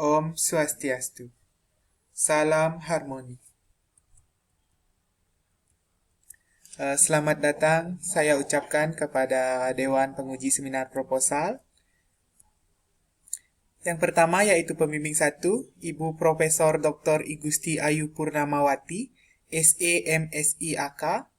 Om Swastiastu. Salam harmoni. Selamat datang saya ucapkan kepada Dewan Penguji Seminar Proposal. Yang pertama yaitu pembimbing 1, Ibu Profesor Dr. Igusti Ayu Purnamawati, SE MSI AK.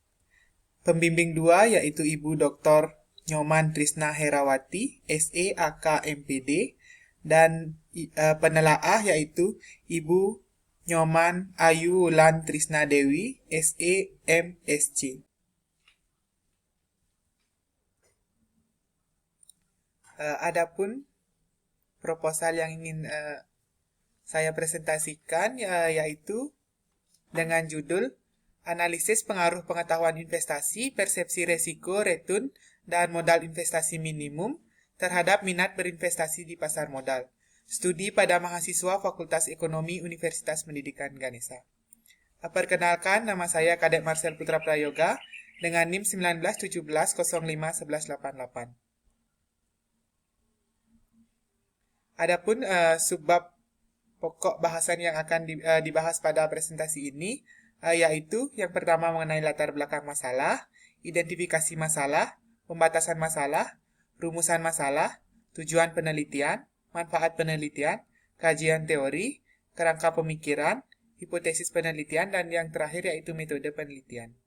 Pembimbing 2 yaitu Ibu Dr. Nyoman Trisna Herawati, SE AK MPD. Dan penelaah yaitu Ibu Nyoman Ayu Wulan Trisna Dewi, SE MSc. Adapun proposal yang ingin saya presentasikan yaitu dengan judul Analisis Pengaruh Pengetahuan Investasi, Persepsi Resiko, Return, dan Modal Investasi Minimum terhadap minat berinvestasi di pasar modal. Studi pada mahasiswa Fakultas Ekonomi Universitas Pendidikan Ganesha. Perkenalkan, nama saya Kadek Marcel Putra Prayoga dengan NIM 1917051188. Adapun subbab pokok bahasan yang akan dibahas pada presentasi ini yaitu yang pertama mengenai latar belakang masalah, identifikasi masalah, pembatasan masalah, rumusan masalah, tujuan penelitian, manfaat penelitian, kajian teori, kerangka pemikiran, hipotesis penelitian, dan yang terakhir yaitu metode penelitian.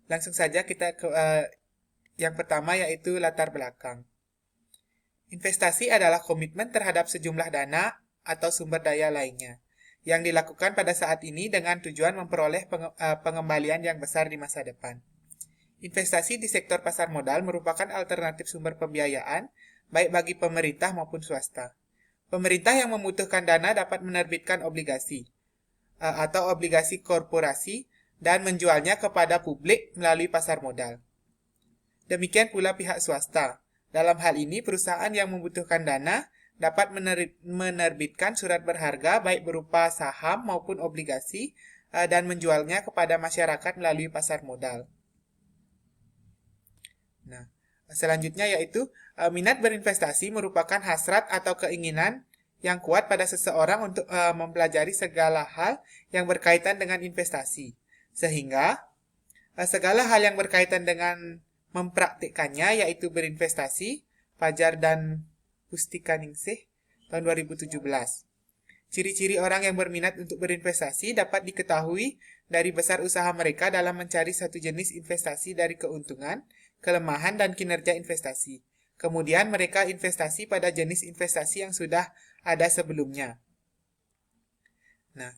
Langsung saja kita ke yang pertama yaitu latar belakang. Investasi adalah komitmen terhadap sejumlah dana atau sumber daya lainnya yang dilakukan pada saat ini dengan tujuan memperoleh pengembalian yang besar di masa depan. Investasi di sektor pasar modal merupakan alternatif sumber pembiayaan baik bagi pemerintah maupun swasta. Pemerintah yang membutuhkan dana dapat menerbitkan obligasi atau obligasi korporasi dan menjualnya kepada publik melalui pasar modal. Demikian pula pihak swasta. Dalam hal ini, perusahaan yang membutuhkan dana dapat menerbitkan surat berharga baik berupa saham maupun obligasi dan menjualnya kepada masyarakat melalui pasar modal. Nah, selanjutnya yaitu minat berinvestasi merupakan hasrat atau keinginan yang kuat pada seseorang untuk mempelajari segala hal yang berkaitan dengan investasi. Sehingga segala hal yang berkaitan dengan mempraktikkannya yaitu berinvestasi, Fajar dan Pustikaningsih tahun 2017. Ciri-ciri orang yang berminat untuk berinvestasi dapat diketahui dari besar usaha mereka dalam mencari satu jenis investasi dari keuntungan, kelemahan, dan kinerja investasi. Kemudian mereka investasi pada jenis investasi yang sudah ada sebelumnya. Nah,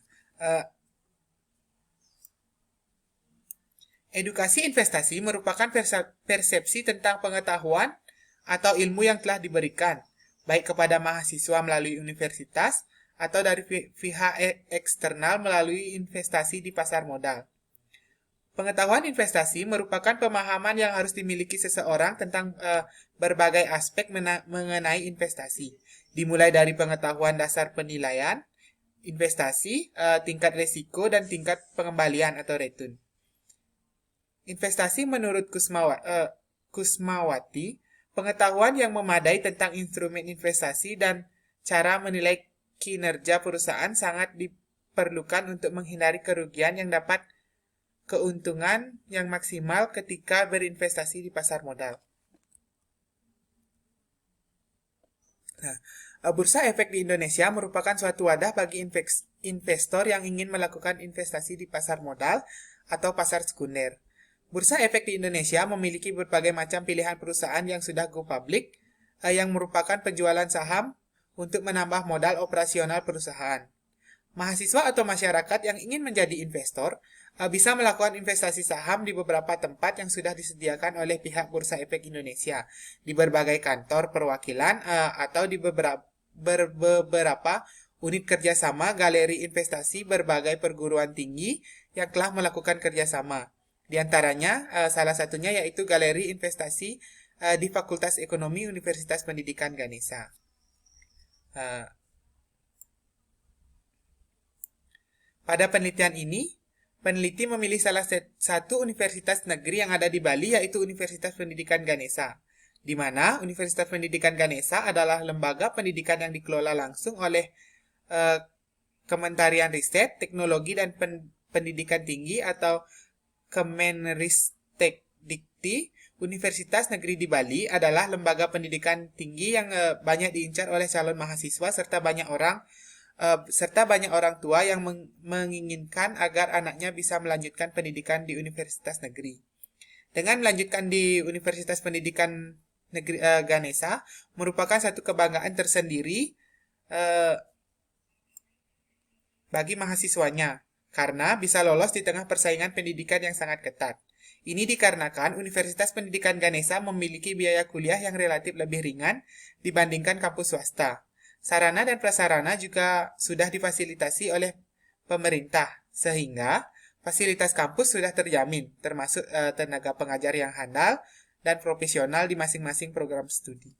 edukasi investasi merupakan persepsi tentang pengetahuan atau ilmu yang telah diberikan, baik kepada mahasiswa melalui universitas atau dari pihak eksternal melalui investasi di pasar modal. Pengetahuan investasi merupakan pemahaman yang harus dimiliki seseorang tentang berbagai aspek mengenai investasi, dimulai dari pengetahuan dasar penilaian investasi, tingkat risiko, dan tingkat pengembalian atau return. Investasi menurut Kusmawati, pengetahuan yang memadai tentang instrumen investasi dan cara menilai kinerja perusahaan sangat diperlukan untuk menghindari kerugian yang dapat keuntungan yang maksimal ketika berinvestasi di pasar modal. Nah, Bursa Efek di Indonesia merupakan suatu wadah bagi investor yang ingin melakukan investasi di pasar modal atau pasar sekunder. Bursa Efek di Indonesia memiliki berbagai macam pilihan perusahaan yang sudah go public, yang merupakan penjualan saham untuk menambah modal operasional perusahaan. Mahasiswa atau masyarakat yang ingin menjadi investor bisa melakukan investasi saham di beberapa tempat yang sudah disediakan oleh pihak Bursa Efek Indonesia, di berbagai kantor perwakilan atau di beberapa unit kerjasama galeri investasi berbagai perguruan tinggi yang telah melakukan kerjasama. Di antaranya, salah satunya yaitu Galeri Investasi di Fakultas Ekonomi Universitas Pendidikan Ganesha. Pada penelitian ini, peneliti memilih salah satu universitas negeri yang ada di Bali, yaitu Universitas Pendidikan Ganesha. di mana Universitas Pendidikan Ganesha adalah lembaga pendidikan yang dikelola langsung oleh Kementerian Riset, Teknologi dan Pendidikan Tinggi atau Kemenristekdikti. Universitas Negeri di Bali adalah lembaga pendidikan tinggi yang banyak diincar oleh calon mahasiswa serta banyak orang tua yang menginginkan agar anaknya bisa melanjutkan pendidikan di universitas negeri. Dengan melanjutkan di Universitas Pendidikan Negeri Ganesha merupakan satu kebanggaan tersendiri bagi mahasiswanya karena bisa lolos di tengah persaingan pendidikan yang sangat ketat. Ini dikarenakan Universitas Pendidikan Ganesha memiliki biaya kuliah yang relatif lebih ringan dibandingkan kampus swasta. Sarana dan prasarana juga sudah difasilitasi oleh pemerintah, sehingga fasilitas kampus sudah terjamin, termasuk tenaga pengajar yang handal dan profesional di masing-masing program studi.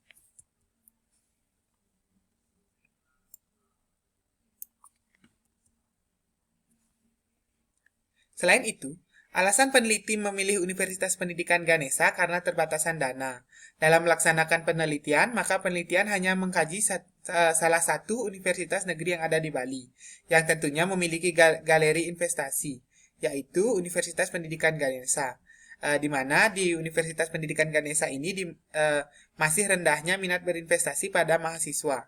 Selain itu, alasan peneliti memilih Universitas Pendidikan Ganesha karena terbatasan dana. Dalam melaksanakan penelitian, maka penelitian hanya mengkaji salah satu universitas negeri yang ada di Bali, yang tentunya memiliki galeri investasi, yaitu Universitas Pendidikan Ganesha. Di mana di Universitas Pendidikan Ganesha ini masih rendahnya minat berinvestasi pada mahasiswa.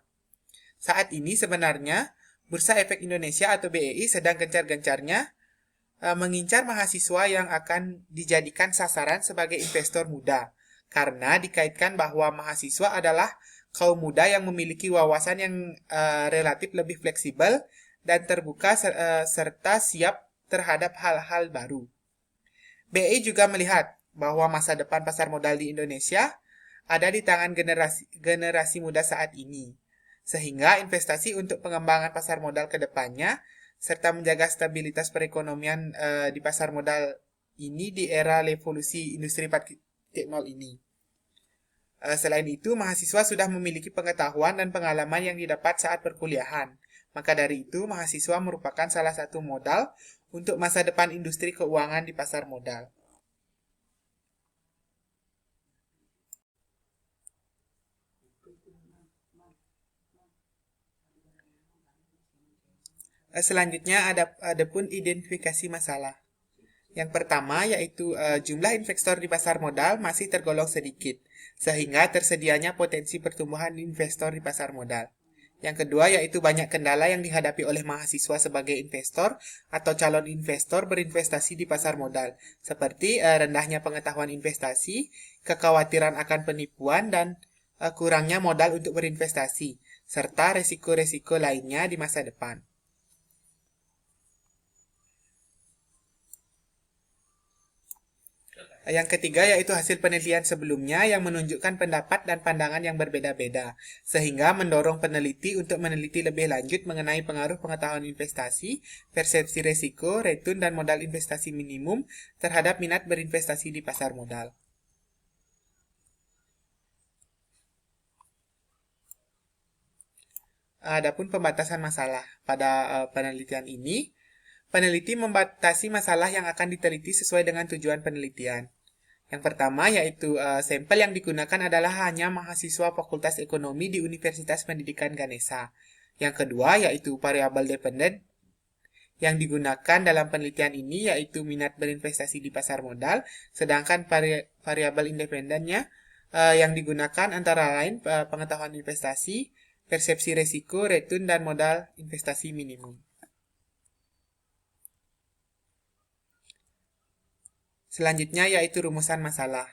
Saat ini sebenarnya, Bursa Efek Indonesia atau BEI sedang gencar-gencarnya mengincar mahasiswa yang akan dijadikan sasaran sebagai investor muda, karena dikaitkan bahwa mahasiswa adalah kaum muda yang memiliki wawasan yang relatif lebih fleksibel dan terbuka serta siap terhadap hal-hal baru. BI juga melihat bahwa masa depan pasar modal di Indonesia ada di tangan generasi muda saat ini, sehingga investasi untuk pengembangan pasar modal ke depannya serta menjaga stabilitas perekonomian di pasar modal ini di era revolusi industri 4.0 ini. Selain itu, mahasiswa sudah memiliki pengetahuan dan pengalaman yang didapat saat perkuliahan. Maka dari itu, mahasiswa merupakan salah satu modal untuk masa depan industri keuangan di pasar modal. Selanjutnya ada pun identifikasi masalah. Yang pertama yaitu jumlah investor di pasar modal masih tergolong sedikit, sehingga tersedianya potensi pertumbuhan investor di pasar modal. Yang kedua yaitu banyak kendala yang dihadapi oleh mahasiswa sebagai investor atau calon investor berinvestasi di pasar modal, seperti rendahnya pengetahuan investasi, kekhawatiran akan penipuan, dan kurangnya modal untuk berinvestasi, serta resiko-resiko lainnya di masa depan. Yang ketiga yaitu hasil penelitian sebelumnya yang menunjukkan pendapat dan pandangan yang berbeda-beda, sehingga mendorong peneliti untuk meneliti lebih lanjut mengenai pengaruh pengetahuan investasi, persepsi resiko, return, dan modal investasi minimum terhadap minat berinvestasi di pasar modal. Adapun pembatasan masalah pada penelitian ini, peneliti membatasi masalah yang akan diteliti sesuai dengan tujuan penelitian. Yang pertama yaitu sampel yang digunakan adalah hanya mahasiswa Fakultas Ekonomi di Universitas Pendidikan Ganesha. Yang kedua yaitu variabel dependen yang digunakan dalam penelitian ini yaitu minat berinvestasi di pasar modal, sedangkan variabel independennya yang digunakan antara lain pengetahuan investasi, persepsi resiko, return, dan modal investasi minimum. Selanjutnya yaitu rumusan masalah.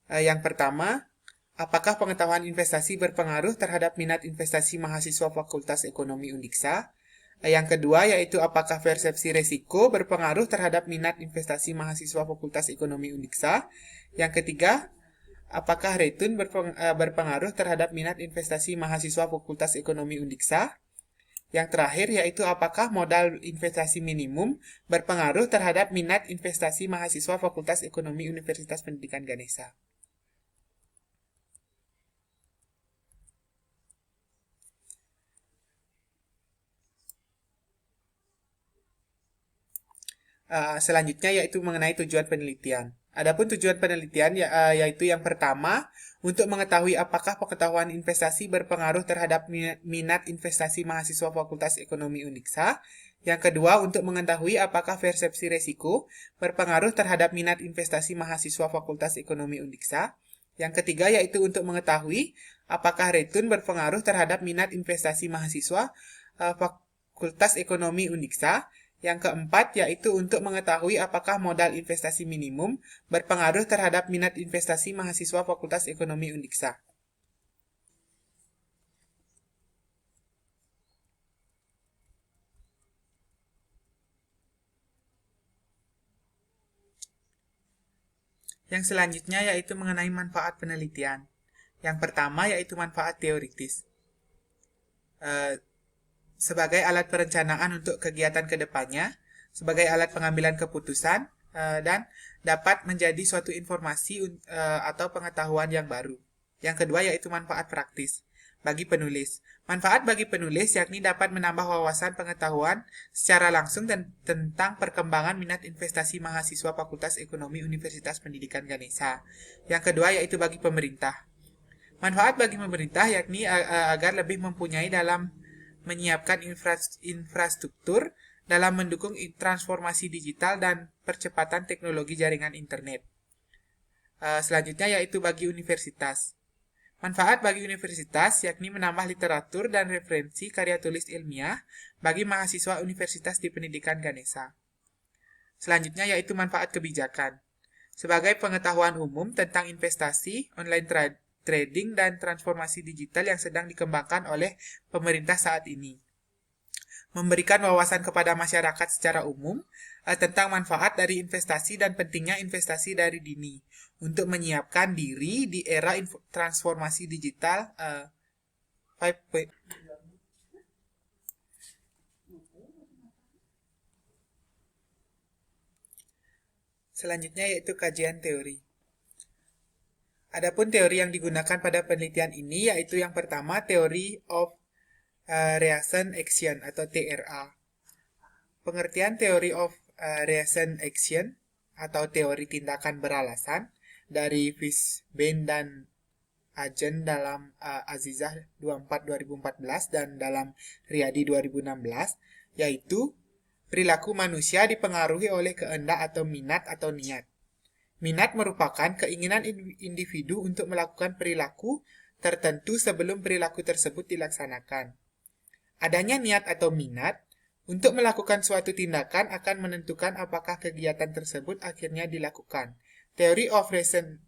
Yang pertama, apakah pengetahuan investasi berpengaruh terhadap minat investasi mahasiswa Fakultas Ekonomi Undiksa? Yang kedua yaitu apakah persepsi resiko berpengaruh terhadap minat investasi mahasiswa Fakultas Ekonomi Undiksa? Yang ketiga, apakah return berpengaruh terhadap minat investasi mahasiswa Fakultas Ekonomi Undiksa? Yang terakhir yaitu apakah modal investasi minimum berpengaruh terhadap minat investasi mahasiswa Fakultas Ekonomi Universitas Pendidikan Ganesha. Selanjutnya yaitu mengenai tujuan penelitian. Adapun tujuan penelitian yaitu yang pertama, untuk mengetahui apakah pengetahuan investasi berpengaruh terhadap minat investasi mahasiswa Fakultas Ekonomi Uniksa. Yang kedua, untuk mengetahui apakah persepsi resiko berpengaruh terhadap minat investasi mahasiswa Fakultas Ekonomi Uniksa. Yang ketiga, yaitu untuk mengetahui apakah return berpengaruh terhadap minat investasi mahasiswa Fakultas Ekonomi Uniksa. Yang keempat, yaitu untuk mengetahui apakah modal investasi minimum berpengaruh terhadap minat investasi mahasiswa Fakultas Ekonomi Uniksa. Yang selanjutnya yaitu mengenai manfaat penelitian. Yang pertama yaitu manfaat teoritis. Sebagai alat perencanaan untuk kegiatan kedepannya, sebagai alat pengambilan keputusan, dan dapat menjadi suatu informasi atau pengetahuan yang baru. Yang kedua yaitu manfaat praktis bagi penulis. Manfaat bagi penulis yakni dapat menambah wawasan pengetahuan secara langsung tentang perkembangan minat investasi mahasiswa Fakultas Ekonomi Universitas Pendidikan Ganesha. Yang kedua yaitu bagi pemerintah. Manfaat bagi pemerintah yakni agar lebih mempunyai dalam menyiapkan infrastruktur dalam mendukung transformasi digital dan percepatan teknologi jaringan internet. Selanjutnya yaitu bagi universitas. Manfaat bagi universitas yakni menambah literatur dan referensi karya tulis ilmiah bagi mahasiswa universitas di pendidikan Ganesha. Selanjutnya yaitu manfaat kebijakan. Sebagai pengetahuan umum tentang investasi, online trading, dan transformasi digital yang sedang dikembangkan oleh pemerintah saat ini. Memberikan wawasan kepada masyarakat secara umum tentang manfaat dari investasi dan pentingnya investasi dari dini untuk menyiapkan diri di era transformasi digital 5. Selanjutnya yaitu kajian teori. Adapun teori yang digunakan pada penelitian ini yaitu yang pertama Theory of Reason Action atau TRA. Pengertian Theory of Reason Action atau teori tindakan beralasan dari Fishbein dan Ajen dalam Azizah 24/2014 dan dalam Riyadi 2016 yaitu perilaku manusia dipengaruhi oleh kehendak atau minat atau niat. Minat merupakan keinginan individu untuk melakukan perilaku tertentu sebelum perilaku tersebut dilaksanakan. Adanya niat atau minat untuk melakukan suatu tindakan akan menentukan apakah kegiatan tersebut akhirnya dilakukan. Theory of Reason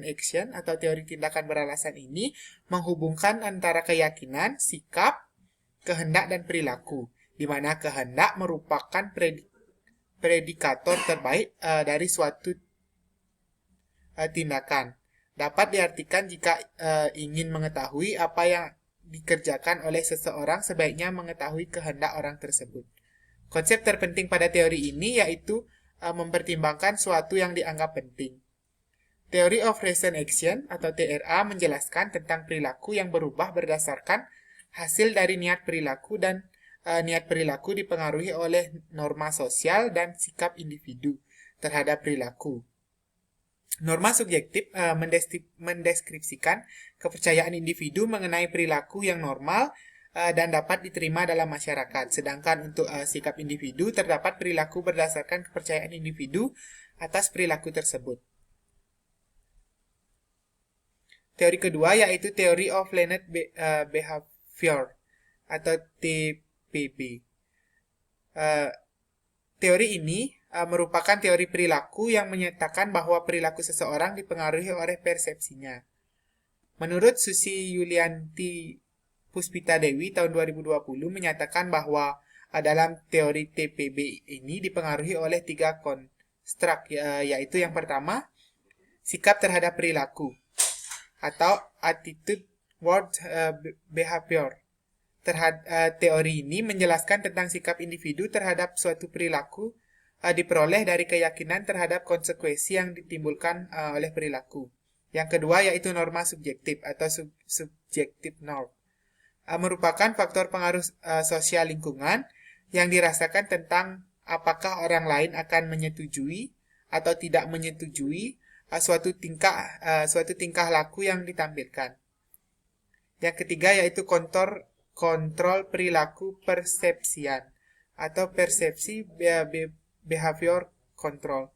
Action atau teori tindakan beralasan ini menghubungkan antara keyakinan, sikap, kehendak, dan perilaku, di mana kehendak merupakan predikator terbaik dari suatu tindakan. Dapat diartikan jika ingin mengetahui apa yang dikerjakan oleh seseorang, sebaiknya mengetahui kehendak orang tersebut. Konsep terpenting pada teori ini yaitu mempertimbangkan suatu yang dianggap penting. Theory of Reason Action atau TRA menjelaskan tentang perilaku yang berubah berdasarkan hasil dari niat perilaku dan niat perilaku dipengaruhi oleh norma sosial dan sikap individu terhadap perilaku. Norma subjektif mendeskripsikan kepercayaan individu mengenai perilaku yang normal dan dapat diterima dalam masyarakat. Sedangkan untuk sikap individu terdapat perilaku berdasarkan kepercayaan individu atas perilaku tersebut. Teori kedua yaitu Theory of Learned Behavior atau TPB. Teori ini merupakan teori perilaku yang menyatakan bahwa perilaku seseorang dipengaruhi oleh persepsinya. Menurut Susi Yulianti Puspita Dewi tahun 2020 menyatakan bahwa dalam teori TPB ini dipengaruhi oleh 3 konstruk, yaitu yang pertama, sikap terhadap perilaku atau attitude word behavior. Teori ini menjelaskan tentang sikap individu terhadap suatu perilaku diperoleh dari keyakinan terhadap konsekuensi yang ditimbulkan oleh perilaku. Yang kedua yaitu norma subjektif atau subjective norm. Merupakan faktor pengaruh sosial lingkungan yang dirasakan tentang apakah orang lain akan menyetujui atau tidak menyetujui suatu tingkah laku yang ditampilkan. Yang ketiga yaitu kontrol perilaku persepsian atau persepsi behavior control.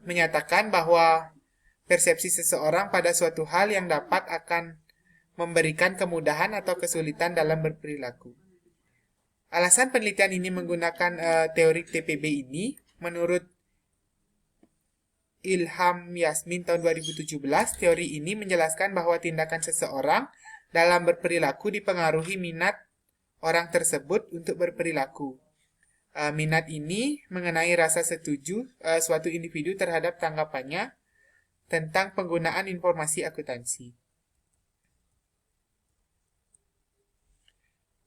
Menyatakan bahwa persepsi seseorang pada suatu hal yang dapat akan memberikan kemudahan atau kesulitan dalam berperilaku. Alasan penelitian ini menggunakan teori TPB ini, menurut Ilham Yasmin tahun 2017, teori ini menjelaskan bahwa tindakan seseorang dalam berperilaku dipengaruhi minat orang tersebut untuk berperilaku. Minat ini mengenai rasa setuju suatu individu terhadap tanggapannya tentang penggunaan informasi akuntansi.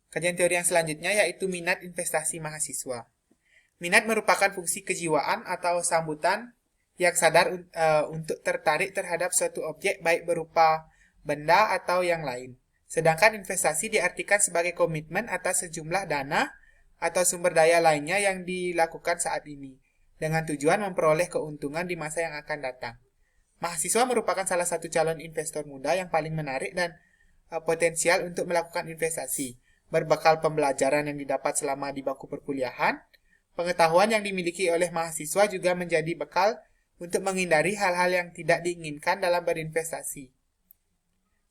Kajian teori yang selanjutnya yaitu minat investasi mahasiswa. Minat merupakan fungsi kejiwaan atau sambutan yang sadar untuk tertarik terhadap suatu objek baik berupa benda atau yang lain. Sedangkan investasi diartikan sebagai komitmen atas sejumlah dana atau sumber daya lainnya yang dilakukan saat ini dengan tujuan memperoleh keuntungan di masa yang akan datang. Mahasiswa merupakan salah satu calon investor muda yang paling menarik dan potensial untuk melakukan investasi. Berbekal pembelajaran yang didapat selama di bangku perkuliahan, pengetahuan yang dimiliki oleh mahasiswa juga menjadi bekal untuk menghindari hal-hal yang tidak diinginkan dalam berinvestasi.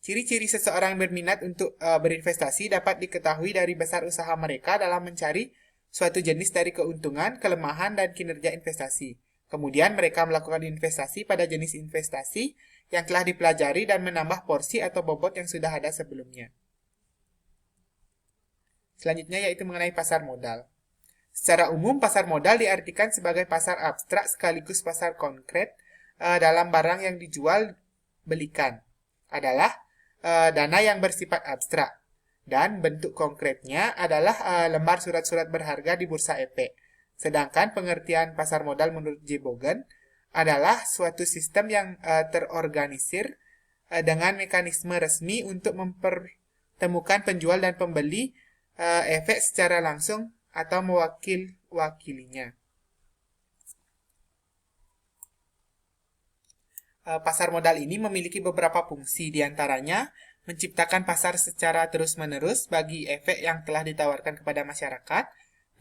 Ciri-ciri seseorang berminat untuk berinvestasi dapat diketahui dari besar usaha mereka dalam mencari suatu jenis dari keuntungan, kelemahan, dan kinerja investasi. Kemudian mereka melakukan investasi pada jenis investasi yang telah dipelajari dan menambah porsi atau bobot yang sudah ada sebelumnya. Selanjutnya yaitu mengenai pasar modal. Secara umum, pasar modal diartikan sebagai pasar abstrak sekaligus pasar konkret dalam barang yang dijual belikan. Adalah dana yang bersifat abstrak. Dan bentuk konkretnya adalah lembar surat-surat berharga di bursa efek. Sedangkan pengertian pasar modal menurut J. Bogan adalah suatu sistem yang terorganisir dengan mekanisme resmi untuk mempertemukan penjual dan pembeli efek secara langsung atau mewakilinya. Pasar modal ini memiliki beberapa fungsi, diantaranya menciptakan pasar secara terus-menerus bagi efek yang telah ditawarkan kepada masyarakat,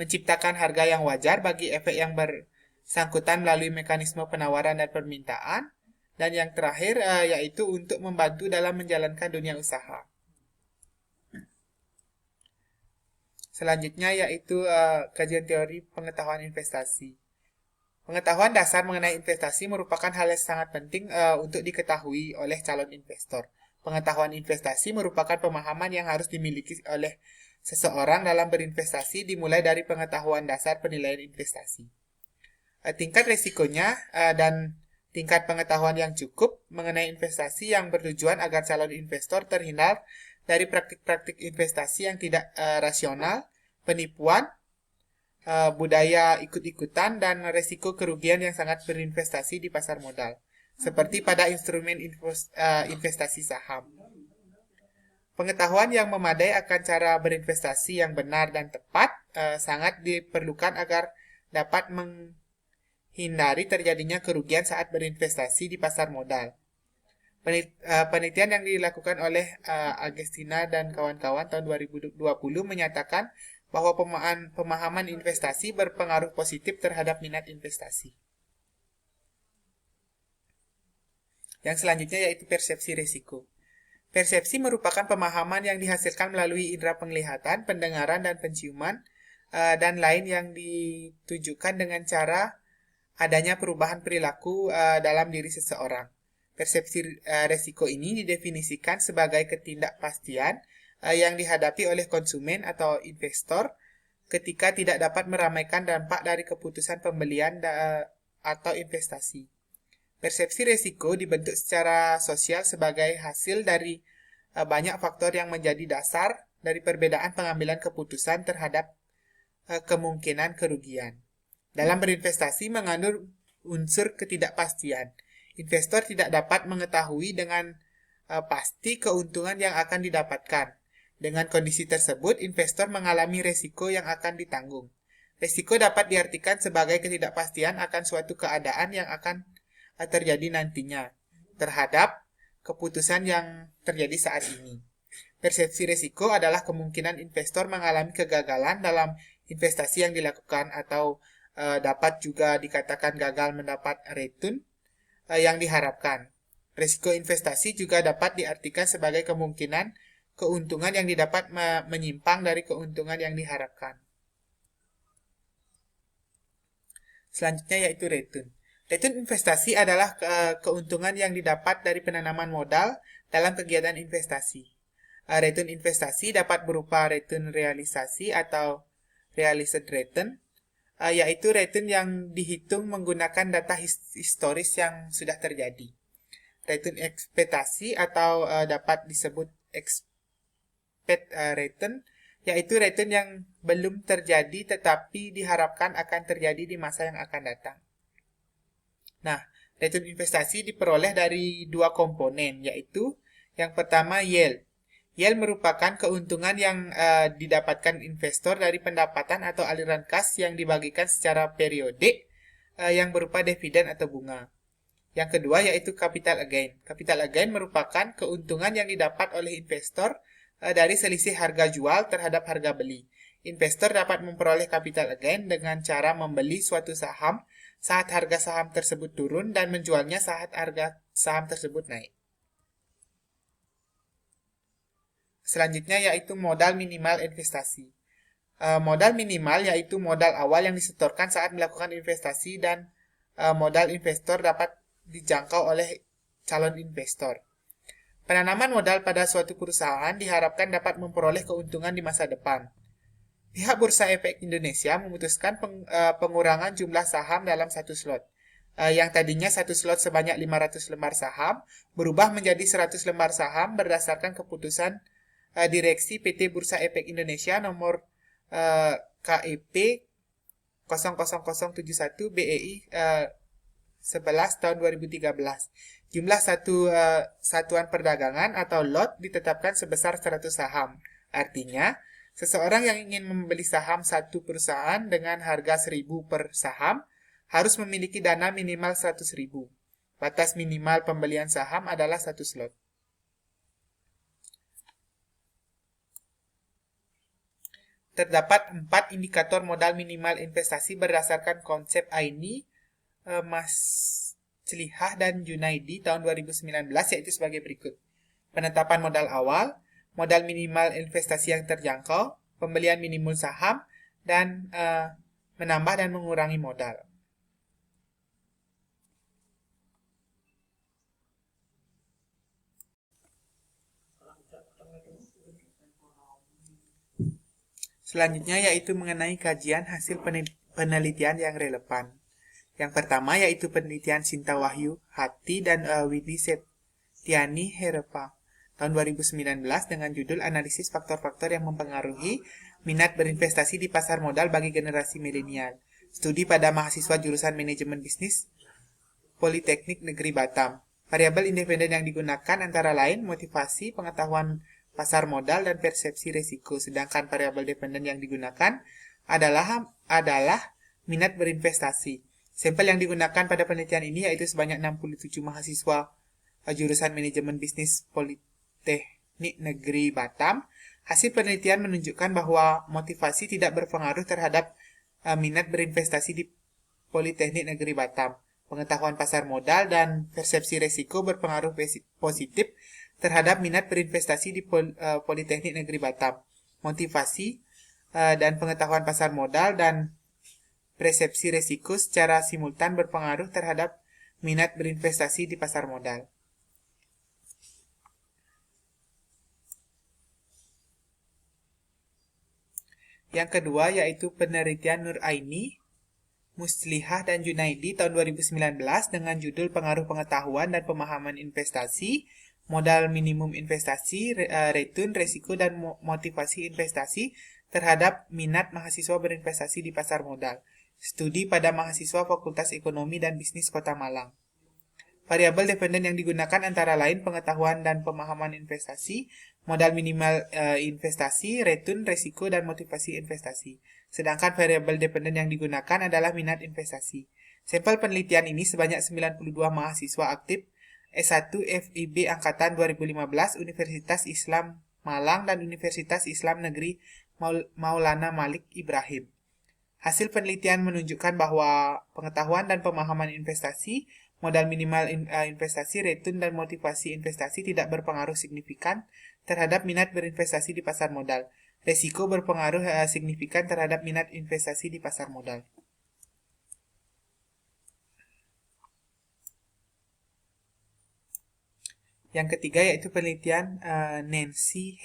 menciptakan harga yang wajar bagi efek yang bersangkutan melalui mekanisme penawaran dan permintaan, dan yang terakhir yaitu untuk membantu dalam menjalankan dunia usaha. Selanjutnya yaitu kajian teori pengetahuan investasi. Pengetahuan dasar mengenai investasi merupakan hal yang sangat penting untuk diketahui oleh calon investor. Pengetahuan investasi merupakan pemahaman yang harus dimiliki oleh seseorang dalam berinvestasi, dimulai dari pengetahuan dasar penilaian investasi. Tingkat risikonya dan tingkat pengetahuan yang cukup mengenai investasi yang bertujuan agar calon investor terhindar dari praktik-praktik investasi yang tidak rasional, penipuan, budaya ikut-ikutan, dan risiko kerugian yang sangat berinvestasi di pasar modal, seperti pada instrumen investasi saham. Pengetahuan yang memadai akan cara berinvestasi yang benar dan tepat sangat diperlukan agar dapat menghindari terjadinya kerugian saat berinvestasi di pasar modal. Penelitian yang dilakukan oleh Agustina dan kawan-kawan tahun 2020 menyatakan bahwa pemahaman investasi berpengaruh positif terhadap minat investasi. Yang selanjutnya yaitu persepsi risiko. Persepsi merupakan pemahaman yang dihasilkan melalui indera penglihatan, pendengaran, dan penciuman, dan lain yang ditujukan dengan cara adanya perubahan perilaku dalam diri seseorang. Persepsi risiko ini didefinisikan sebagai ketidakpastian yang dihadapi oleh konsumen atau investor ketika tidak dapat meramaikan dampak dari keputusan pembelian atau investasi. Persepsi risiko dibentuk secara sosial sebagai hasil dari banyak faktor yang menjadi dasar dari perbedaan pengambilan keputusan terhadap kemungkinan kerugian. Dalam berinvestasi mengandung unsur ketidakpastian. Investor tidak dapat mengetahui dengan pasti keuntungan yang akan didapatkan. Dengan kondisi tersebut, investor mengalami risiko yang akan ditanggung. Resiko dapat diartikan sebagai ketidakpastian akan suatu keadaan yang akan terjadi nantinya terhadap keputusan yang terjadi saat ini. Persepsi resiko adalah kemungkinan investor mengalami kegagalan dalam investasi yang dilakukan atau dapat juga dikatakan gagal mendapat return yang diharapkan. Risiko investasi juga dapat diartikan sebagai kemungkinan keuntungan yang didapat menyimpang dari keuntungan yang diharapkan. Selanjutnya yaitu return. Return investasi adalah keuntungan yang didapat dari penanaman modal dalam kegiatan investasi. Return investasi dapat berupa return realisasi atau realized return, yaitu return yang dihitung menggunakan data historis yang sudah terjadi. Return ekspektasi atau dapat disebut expect return, yaitu return yang belum terjadi tetapi diharapkan akan terjadi di masa yang akan datang. Nah, return investasi diperoleh dari dua komponen, yaitu yang pertama yield. Yield merupakan keuntungan yang didapatkan investor dari pendapatan atau aliran kas yang dibagikan secara periodik yang berupa dividen atau bunga. Yang kedua yaitu capital gain. Capital gain merupakan keuntungan yang didapat oleh investor dari selisih harga jual terhadap harga beli. Investor dapat memperoleh capital gain dengan cara membeli suatu saham saat harga saham tersebut turun dan menjualnya saat harga saham tersebut naik. Selanjutnya yaitu modal minimal investasi. Modal minimal yaitu modal awal yang disetorkan saat melakukan investasi dan modal investor dapat dijangkau oleh calon investor. Penanaman modal pada suatu perusahaan diharapkan dapat memperoleh keuntungan di masa depan. Pihak Bursa Efek Indonesia memutuskan pengurangan jumlah saham dalam satu slot. Yang tadinya satu slot sebanyak 500 lembar saham berubah menjadi 100 lembar saham berdasarkan keputusan Direksi PT Bursa Efek Indonesia nomor KEP 00071 BEI 11 tahun 2013. Jumlah satuan perdagangan atau lot ditetapkan sebesar 100 saham. Artinya, seseorang yang ingin membeli saham satu perusahaan dengan harga 1.000 per saham harus memiliki dana minimal 100.000. Batas minimal pembelian saham adalah satu slot. Terdapat 4 indikator modal minimal investasi berdasarkan konsep Aini, Maslihah dan Junaidi tahun 2019 yaitu sebagai berikut. Penetapan modal awal, modal minimal investasi yang terjangkau, pembelian minimum saham, dan menambah dan mengurangi modal. Selanjutnya yaitu mengenai kajian hasil penelitian yang relevan. Yang pertama yaitu penelitian Sinta Wahyu Hati dan Widi Setiani Herepa tahun 2019 dengan judul Analisis Faktor-Faktor yang Mempengaruhi Minat Berinvestasi di Pasar Modal bagi Generasi Milenial. Studi pada mahasiswa jurusan Manajemen Bisnis Politeknik Negeri Batam. Variabel independen yang digunakan antara lain motivasi, pengetahuan pasar modal, dan persepsi risiko. Sedangkan variabel dependen yang digunakan adalah minat berinvestasi. Sampel yang digunakan pada penelitian ini yaitu sebanyak 67 mahasiswa jurusan Manajemen Bisnis Politeknik Negeri Batam. Hasil penelitian menunjukkan bahwa motivasi tidak berpengaruh terhadap minat berinvestasi di Politeknik Negeri Batam. Pengetahuan pasar modal dan persepsi risiko berpengaruh positif terhadap minat berinvestasi di Politeknik Negeri Batam. Motivasi dan pengetahuan pasar modal dan persepsi risiko secara simultan berpengaruh terhadap minat berinvestasi di pasar modal. Yang kedua yaitu penelitian Nur Aini, Muslihah dan Junaidi tahun 2019 dengan judul Pengaruh Pengetahuan dan Pemahaman Investasi, Modal Minimum Investasi, Return, Risiko, dan Motivasi Investasi terhadap minat mahasiswa berinvestasi di pasar modal. Studi pada mahasiswa Fakultas Ekonomi dan Bisnis Kota Malang. Variabel dependen yang digunakan antara lain pengetahuan dan pemahaman investasi, modal minimal investasi, return, resiko, dan motivasi investasi. Sedangkan variabel dependen yang digunakan adalah minat investasi. Sampel penelitian ini sebanyak 92 mahasiswa aktif S1 FIB Angkatan 2015 Universitas Islam Malang dan Universitas Islam Negeri Maulana Malik Ibrahim. Hasil penelitian menunjukkan bahwa pengetahuan dan pemahaman investasi, modal minimal investasi, return, dan motivasi investasi tidak berpengaruh signifikan terhadap minat berinvestasi di pasar modal. Resiko berpengaruh signifikan terhadap minat investasi di pasar modal. Yang ketiga yaitu penelitian Nancy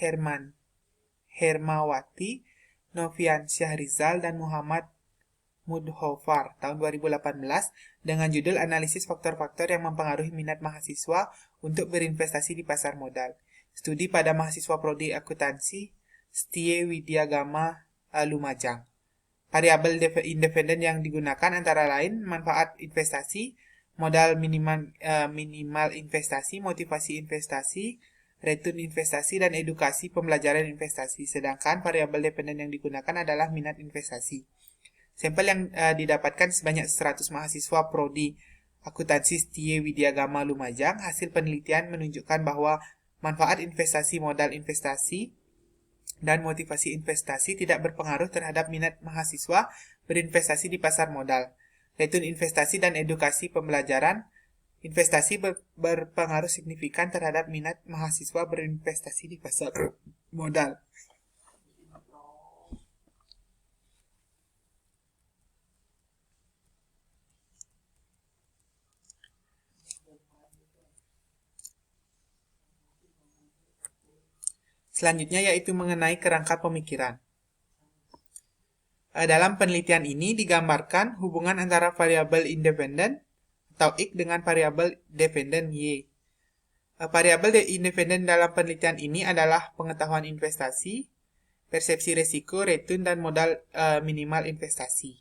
Hermawati, Novian Syahrizal, dan Muhammad Mudhofar tahun 2018 dengan judul Analisis Faktor-Faktor yang Mempengaruhi Minat Mahasiswa untuk Berinvestasi di Pasar Modal. Studi pada mahasiswa prodi akuntansi Setie Widyagama Lumajang. Variabel independen yang digunakan antara lain manfaat investasi, modal minimal investasi, motivasi investasi, return investasi, dan edukasi pembelajaran investasi. Sedangkan variabel dependen yang digunakan adalah minat investasi. Sampel yang didapatkan sebanyak 100 mahasiswa prodi akuntansi Setie Widyagama Lumajang. Hasil penelitian menunjukkan bahwa manfaat investasi, modal investasi, dan motivasi investasi tidak berpengaruh terhadap minat mahasiswa berinvestasi di pasar modal. Return investasi dan edukasi pembelajaran investasi berpengaruh signifikan terhadap minat mahasiswa berinvestasi di pasar modal. Selanjutnya yaitu mengenai kerangka pemikiran. Dalam penelitian ini digambarkan hubungan antara variabel independen atau X dengan variabel dependen Y. Variabel independen dalam penelitian ini adalah pengetahuan investasi, persepsi risiko, return, dan modal minimal investasi.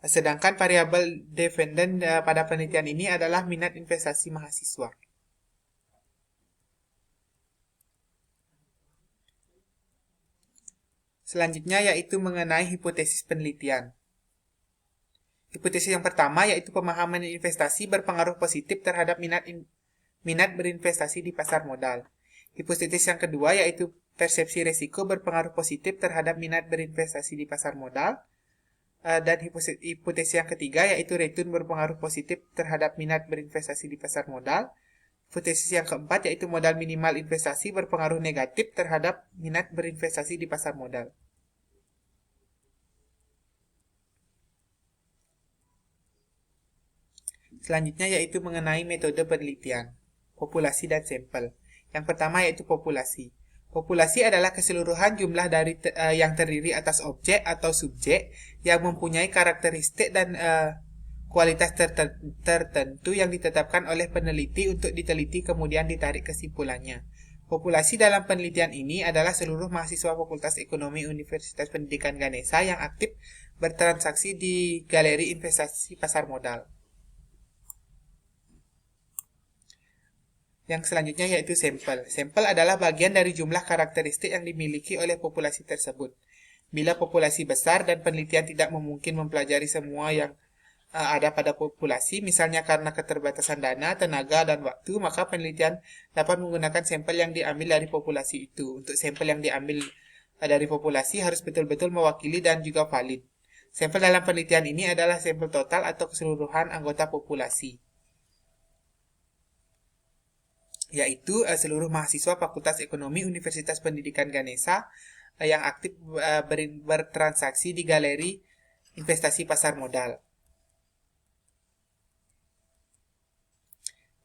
Sedangkan variabel dependen pada penelitian ini adalah minat investasi mahasiswa. Selanjutnya yaitu mengenai hipotesis penelitian. Hipotesis yang pertama yaitu pemahaman investasi berpengaruh positif terhadap minat berinvestasi di pasar modal. Hipotesis yang kedua yaitu persepsi risiko berpengaruh positif terhadap minat berinvestasi di pasar modal. Dan hipotesis yang ketiga yaitu return berpengaruh positif terhadap minat berinvestasi di pasar modal. Hipotesis yang keempat yaitu modal minimal investasi berpengaruh negatif terhadap minat berinvestasi di pasar modal. Selanjutnya yaitu mengenai metode penelitian, populasi dan sampel. Yang pertama yaitu populasi. Populasi adalah keseluruhan jumlah dari yang terdiri atas objek atau subjek yang mempunyai karakteristik dan kualitas tertentu yang ditetapkan oleh peneliti untuk diteliti kemudian ditarik kesimpulannya. Populasi dalam penelitian ini adalah seluruh mahasiswa Fakultas Ekonomi Universitas Pendidikan Ganesha yang aktif bertransaksi di galeri investasi pasar modal. Yang selanjutnya yaitu sampel. Sampel adalah bagian dari jumlah karakteristik yang dimiliki oleh populasi tersebut. Bila populasi besar dan penelitian tidak memungkinkan mempelajari semua yang ada pada populasi, misalnya karena keterbatasan dana, tenaga, dan waktu, maka penelitian dapat menggunakan sampel yang diambil dari populasi itu. Untuk sampel yang diambil dari populasi harus betul-betul mewakili dan juga valid. Sampel dalam penelitian ini adalah sampel total atau keseluruhan anggota populasi, yaitu seluruh mahasiswa Fakultas Ekonomi Universitas Pendidikan Ganesha yang aktif bertransaksi di galeri investasi pasar modal.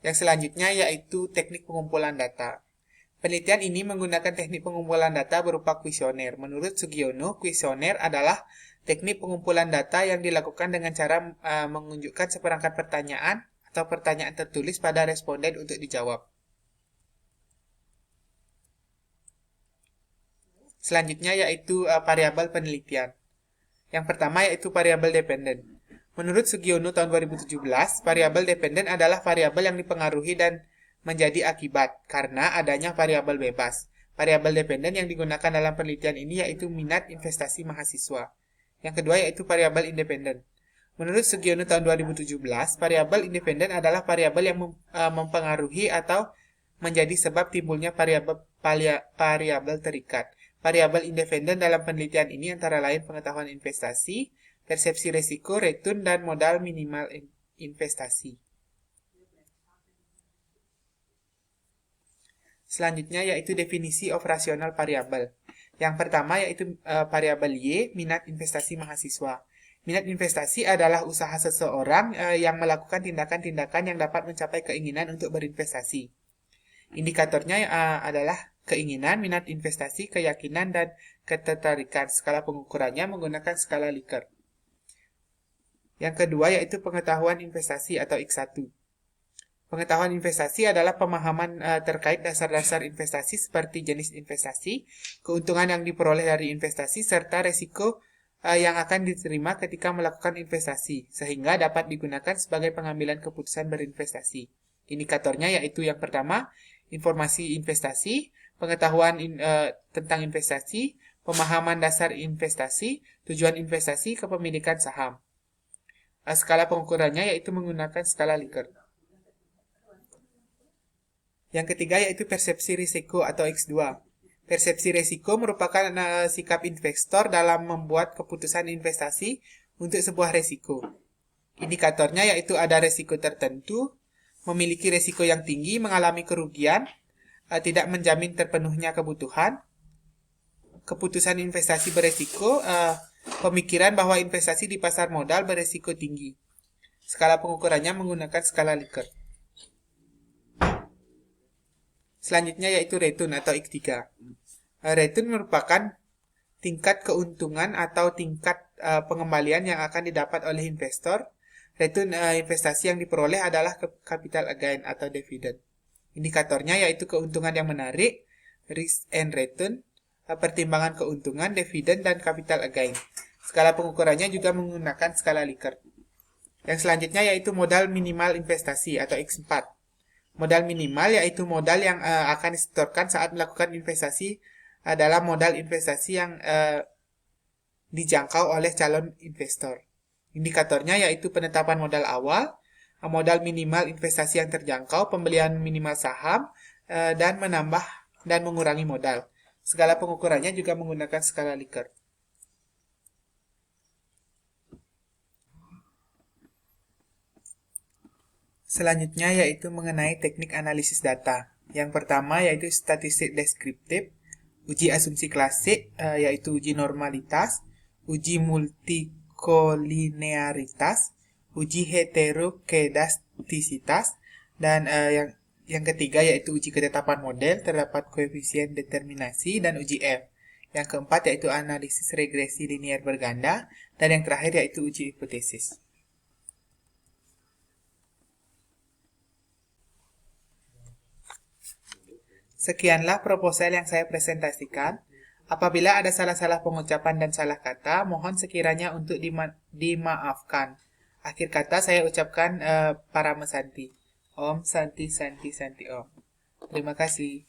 Yang selanjutnya yaitu teknik pengumpulan data. Penelitian ini menggunakan teknik pengumpulan data berupa kuesioner. Menurut Sugiono, kuesioner adalah teknik pengumpulan data yang dilakukan dengan cara menunjukkan seperangkat pertanyaan atau pertanyaan tertulis pada responden untuk dijawab. Selanjutnya yaitu variabel penelitian. Yang pertama yaitu variabel dependen. Menurut Sugiono tahun 2017, variabel dependen adalah variabel yang dipengaruhi dan menjadi akibat karena adanya variabel bebas. Variabel dependen yang digunakan dalam penelitian ini yaitu minat investasi mahasiswa. Yang kedua yaitu variabel independen. Menurut Sugiono tahun 2017, variabel independen adalah variabel yang mempengaruhi atau menjadi sebab timbulnya variabel terikat. Variabel independen dalam penelitian ini antara lain pengetahuan investasi, persepsi risiko, return, dan modal minimal investasi. Selanjutnya yaitu definisi operasional variabel. Yang pertama yaitu variabel Y, minat investasi mahasiswa. Minat investasi adalah usaha seseorang yang melakukan tindakan-tindakan yang dapat mencapai keinginan untuk berinvestasi. Indikatornya adalah keinginan, minat investasi, keyakinan, dan ketertarikan. Skala pengukurannya menggunakan skala Likert. Yang kedua yaitu pengetahuan investasi atau X1. Pengetahuan investasi adalah pemahaman terkait dasar-dasar investasi seperti jenis investasi, keuntungan yang diperoleh dari investasi, serta resiko yang akan diterima ketika melakukan investasi, sehingga dapat digunakan sebagai pengambilan keputusan berinvestasi. Indikatornya yaitu yang pertama, informasi investasi, pengetahuan tentang investasi, pemahaman dasar investasi, tujuan investasi, kepemilikan saham. Skala pengukurannya yaitu menggunakan skala Likert. Yang ketiga yaitu persepsi risiko atau X2. Persepsi risiko merupakan sikap investor dalam membuat keputusan investasi untuk sebuah risiko. Indikatornya yaitu ada risiko tertentu, memiliki risiko yang tinggi, mengalami kerugian, tidak menjamin terpenuhnya kebutuhan, keputusan investasi beresiko, pemikiran bahwa investasi di pasar modal beresiko tinggi. Skala pengukurannya menggunakan skala Likert. Selanjutnya yaitu return atau X3. Return merupakan tingkat keuntungan atau tingkat pengembalian yang akan didapat oleh investor. Return investasi yang diperoleh adalah capital gain atau dividen. Indikatornya yaitu keuntungan yang menarik, risk and return, pertimbangan keuntungan, dividen, dan capital gain. Skala pengukurannya juga menggunakan skala Likert. Yang selanjutnya yaitu modal minimal investasi atau X4. Modal minimal yaitu modal yang akan disetorkan saat melakukan investasi dalam modal investasi yang dijangkau oleh calon investor. Indikatornya yaitu penetapan modal awal, modal minimal investasi yang terjangkau, pembelian minimal saham, dan menambah dan mengurangi modal. Skala pengukurannya juga menggunakan skala Likert. Selanjutnya yaitu mengenai teknik analisis data. Yang pertama yaitu statistik deskriptif, uji asumsi klasik yaitu uji normalitas, uji multikolinearitas, uji heterokedastisitas, dan yang ketiga yaitu uji ketetapan model, terdapat koefisien determinasi, dan uji F. Yang keempat yaitu analisis regresi linier berganda, dan yang terakhir yaitu uji hipotesis. Sekianlah proposal yang saya presentasikan. Apabila ada salah-salah pengucapan dan salah kata, mohon sekiranya untuk dimaafkan. Akhir kata saya ucapkan Parama Santi. Om Santi Santi Santi Om. Terima kasih.